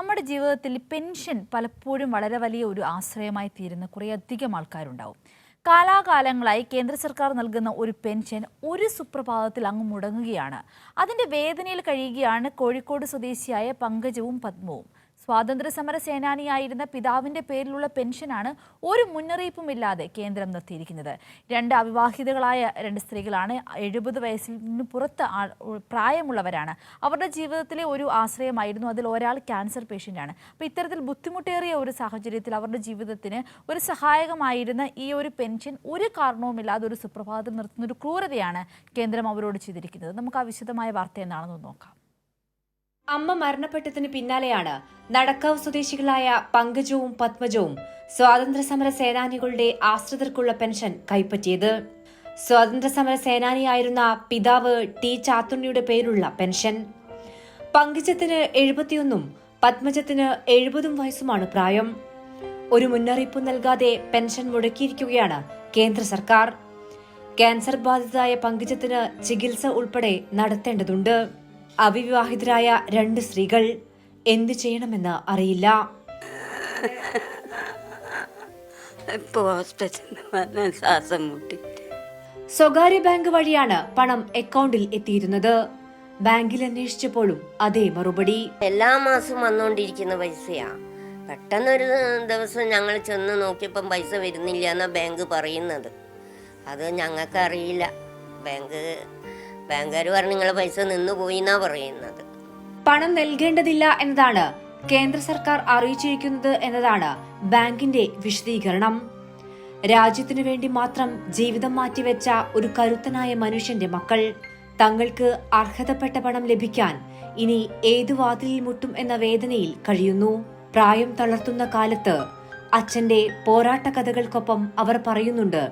നമ്മുടെ ജീവിതത്തിൽ പെൻഷൻ പലപ്പോഴും വളരെ വലിയ ഒരു ആശ്രയമായി തീരുന്ന കുറേയധികം ആൾക്കാരുണ്ടാവും. കാലാകാലങ്ങളായി കേന്ദ്ര സർക്കാർ നൽകുന്ന ഒരു പെൻഷൻ ഒരു സുപ്രഭാതത്തിൽ അങ്ങ് മുടങ്ങുകയാണ്. അതിൻ്റെ വേദനയിൽ കഴിയുകയാണ് കോഴിക്കോട് സ്വദേശിയായ പങ്കജവും പത്മവും. സ്വാതന്ത്ര്യ സമര സേനാനിയായിരുന്ന പിതാവിൻ്റെ പേരിലുള്ള പെൻഷനാണ് ഒരു മുന്നറിയിപ്പുമില്ലാതെ കേന്ദ്രം നിർത്തിയിരിക്കുന്നത്. അവിവാഹിതകളായ രണ്ട് സ്ത്രീകളാണ്. 70 വയസ്സിന് പുറത്ത് പ്രായമുള്ളവരാണ്. അവരുടെ ജീവിതത്തിലെ ഒരു ആശ്രയമായിരുന്നു. അതിൽ ഒരാൾ ക്യാൻസർ പേഷ്യൻ്റാണ്. അപ്പോൾ ഇത്തരത്തിൽ ബുദ്ധിമുട്ടേറിയ ഒരു സാഹചര്യത്തിൽ അവരുടെ ജീവിതത്തിന് ഒരു സഹായകമായിരുന്ന ഈ ഒരു പെൻഷൻ ഒരു കാരണവുമില്ലാതെ ഒരു സുപ്രഭാതം നിർത്തുന്ന ഒരു ക്രൂരതയാണ് കേന്ദ്രം അവരോട് ചെയ്തിരിക്കുന്നത്. നമുക്ക് ആ വിശദമായ വാർത്ത എന്താണെന്ന് നോക്കാം. അമ്മ മരണപ്പെട്ടതിന് പിന്നാലെയാണ് നടക്കാവ് സ്വദേശികളായ പങ്കജവും പത്മജവും സ്വാതന്ത്ര്യ സമര സേനാനികളുടെ ആശ്രിതർക്കുള്ള പെൻഷൻ കൈപ്പറ്റിയത്. സ്വാതന്ത്ര്യ സമര സേനാനിയായിരുന്ന പിതാവ് ടി ചാത്തുണ്ണിയുടെ പേരുള്ള പെൻഷൻ. പങ്കജത്തിന് 71ഉം പത്മജത്തിന് 70 വയസ്സുമാണ് പ്രായം. ഒരു മുന്നറിയിപ്പും നൽകാതെ പെൻഷൻ മുടക്കിയിരിക്കുകയാണ് കേന്ദ്ര സർക്കാർ. ക്യാൻസർ ബാധിതയായ പങ്കജത്തിന് ചികിത്സ ഉൾപ്പെടെ നടത്തേണ്ടതുണ്ട്. അവിവാഹിതരായ 2 സ്ത്രീകൾ എന്ത് ചെയ്യണമെന്ന് അറിയില്ല. സ്വകാര്യ ബാങ്ക് വഴിയാണ് പണം അക്കൗണ്ടിൽ എത്തിയിരുന്നത്. ബാങ്കിൽ അന്വേഷിച്ചപ്പോഴും അതേ മറുപടി. എല്ലാ മാസവും വന്നുകൊണ്ടിരിക്കുന്ന പൈസയാ. പെട്ടെന്നൊരു ദിവസം ഞങ്ങൾ ചെന്ന് നോക്കിയപ്പം പൈസ വരുന്നില്ല എന്നാ ബാങ്ക് പറയുന്നത്. അത് ഞങ്ങൾക്ക് അറിയില്ല. ബാങ്കുകാർ പറഞ്ഞ് നിങ്ങളെ പൈസ നിന്ന് പോയി എന്നാ പറയുന്നത്. പണം നൽകേണ്ടതില്ല എന്നതാണ് കേന്ദ്ര സർക്കാർ അറിയിച്ചിരിക്കുന്നത് എന്നതാണ് ബാങ്കിന്റെ വിശദീകരണം. രാജ്യത്തിനു വേണ്ടി മാത്രം ജീവിതം മാറ്റിവെച്ച ഒരു കരുത്തനായ മനുഷ്യന്റെ മക്കൾ തങ്ങൾക്ക് അർഹതപ്പെട്ട പണം ലഭിക്കാൻ ഇനി ഏതു വാതിലിൽ മുട്ടും എന്ന വേദനയിൽ കഴിയുന്നു. പ്രായം തളർത്തുന്ന കാലത്ത് അച്ഛന്റെ പോരാട്ട കഥകൾക്കൊപ്പം അവർ പറയുന്നുണ്ട്,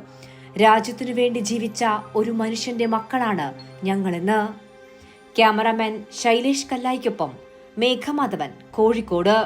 രാജ്യത്തിനു വേണ്ടി ജീവിച്ച ഒരു മനുഷ്യന്റെ മക്കളാണ് ഞങ്ങളെന്ന്. ക്യാമറാമാൻ ശൈലേഷ് കല്ലായിക്കൊപ്പം മേഘമാധവൻ, കോഴിക്കോട്.